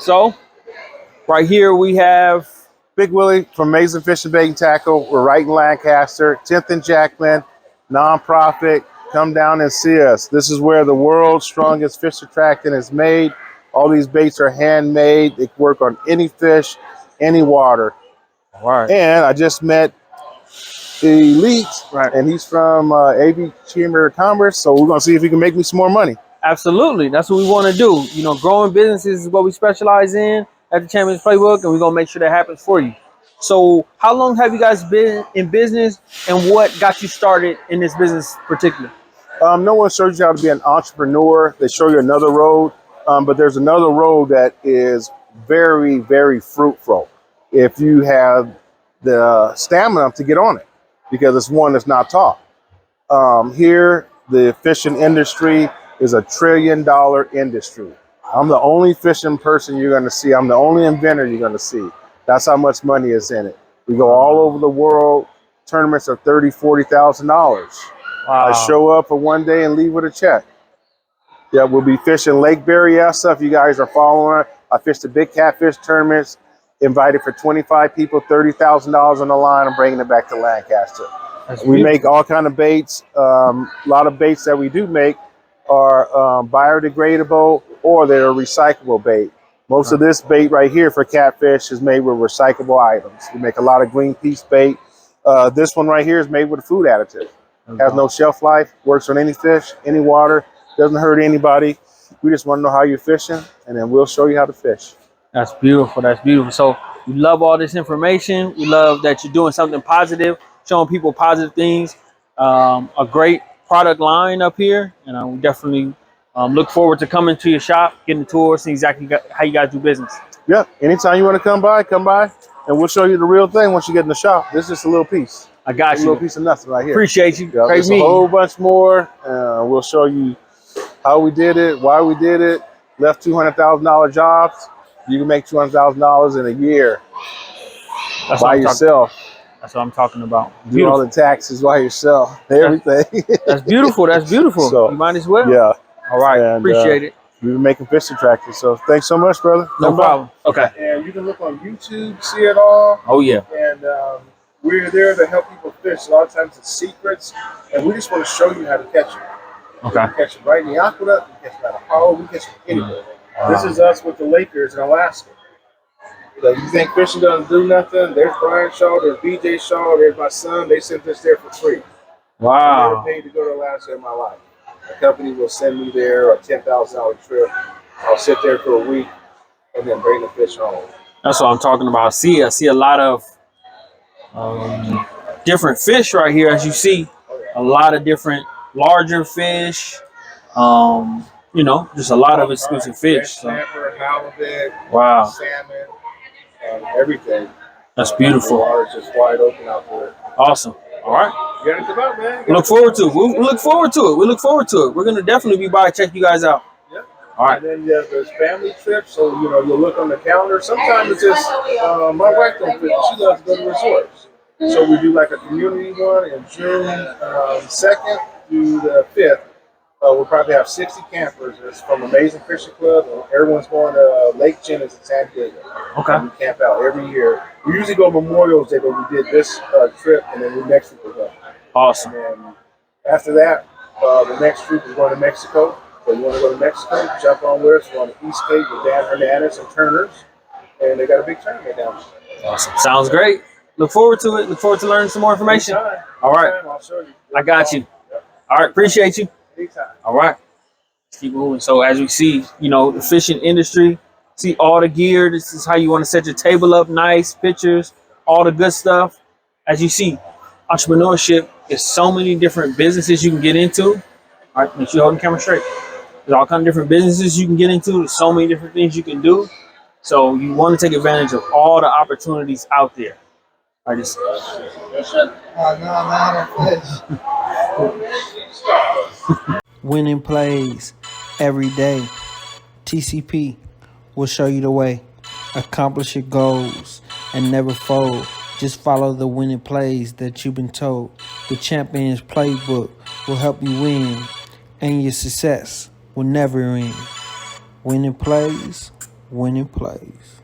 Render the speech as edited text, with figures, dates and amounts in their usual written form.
So right here we have Big Willie from Amazing Fishing Bait and Tackle. We're right in Lancaster, 10th and Jackman, nonprofit. Come down and see us. This is where the world's strongest fish attractant is made. All these baits are handmade. They work on any fish, any water. all right. And I just met Elite, Right. and he's from AV Chamber of Commerce. So we're gonna see if he can make me some more money. Absolutely. That's what we want to do. You know, growing businesses is what we specialize in at the Champions Playbook, and we're going to make sure that happens for you. So how long have you guys been in business, and what got you started in this business particular? No one shows you how to be an entrepreneur. They show you another road, but there's another road that is very, very fruitful if you have the stamina to get on it, because it's one that's not taught. Here, the fishing industry is $1 trillion industry. I'm the only fishing person you're going to see. I'm the only inventor you're going to see. That's how much money is in it. We go all over the world. Tournaments are $30,000, $40,000. Wow. I show up for one day and leave with a check. Yeah, we'll be fishing Lake Berryessa. If you guys are following, I fished the big catfish tournaments, invited for 25 people, $30,000 on the line. I'm bringing it back to Lancaster. We make all kind of baits. A lot of baits that we do make are biodegradable, or they're recyclable bait. Most of this bait right here for catfish is made with recyclable items. We make a lot of Greenpeace bait. This one right here is made with a food additive. Has no shelf life, works on any fish, any water, doesn't hurt anybody. We just want to know how you're fishing, and then we'll show you how to fish. That's beautiful. That's beautiful. So we love all this information. We love that you're doing something positive, showing people positive things. A great product line up here, and we definitely look forward to coming to your shop, getting a tour, seeing exactly how you guys do business. Yeah, anytime you want to come by, and we'll show you the real thing once you get in the shop. This is just a little piece. I got you. A little piece of nothing right here. Appreciate you. Yeah, there's a whole bunch more. We'll show you how we did it, why we did it. Left $200,000 jobs. You can make $200,000 in a year by yourself. That's what I'm talking about. Do all the taxes by yourself. Everything. That's beautiful. That's beautiful. So, you might as well. Yeah. All right. And, appreciate it. We've been making fish attractors. So thanks so much, brother. No problem. Okay. And you can look on YouTube, see it all. Oh, yeah. And we're there to help people fish. A lot of times it's secrets, and we just want to show you how to catch it. Okay. We catch it right in the aqueduct, we catch it at a hollow, we catch it anywhere. This is us with the Lakers in Alaska. So you think fishing doesn't do nothing? There's Brian Shaw, there's BJ Shaw, there's my son. They sent us there for free. Wow. I never paid to go to Alaska in my life. The company will send me there, a $10,000 trip. I'll sit there for a week and then bring the fish home. That's what I'm talking about. I see a lot of different fish right here. As you see, a lot of different larger fish. You know, just a lot of exclusive fish. So. Snapper, halibut, wow. Salmon, everything. That's beautiful. The water's just wide open out there. Awesome. All right. You gotta come out, man. Look forward to it. We look forward to it. We look forward to it. We're gonna definitely be by, check you guys out. Yep. All right. And then there's family trips, so you know you'll look on the calendar. Sometimes it's just my wife don't fit. She loves to go to resorts, so we do like a community one in June 2nd through the 5th. We'll probably have 60 campers. It's from Amazing Fishing Club. Everyone's going to Lake Jennings in San Diego. Okay. And we camp out every year. We usually go Memorial's Day, but we did this trip, and then the next week we're going. Awesome. And then after that, the next trip is going to Mexico. So you want to go to Mexico, jump on with us. We're on the East Cape with Dan Hernandez and Turners. And they got a big tournament down there. Awesome. Sounds great. Look forward to it. Look forward to learning some more information. Anytime. All right. Anytime, I'll show you. I got you. Yep. All right. Appreciate you. Anytime. All right. Let's keep moving. So as we see, you know, the fishing industry, see all the gear. This is how you want to set your table up. Nice pictures, all the good stuff. As you see, entrepreneurship is so many different businesses you can get into. All right. Make sure you're holding the camera straight. There's all kinds of different businesses you can get into. There's so many different things you can do. So you want to take advantage of all the opportunities out there. I just. Winning plays every day. TCP will show you the way. Accomplish your goals and never fold. Just follow the winning plays that you've been told. The Champions Playbook will help you win, and your success will never end. Winning plays winning plays.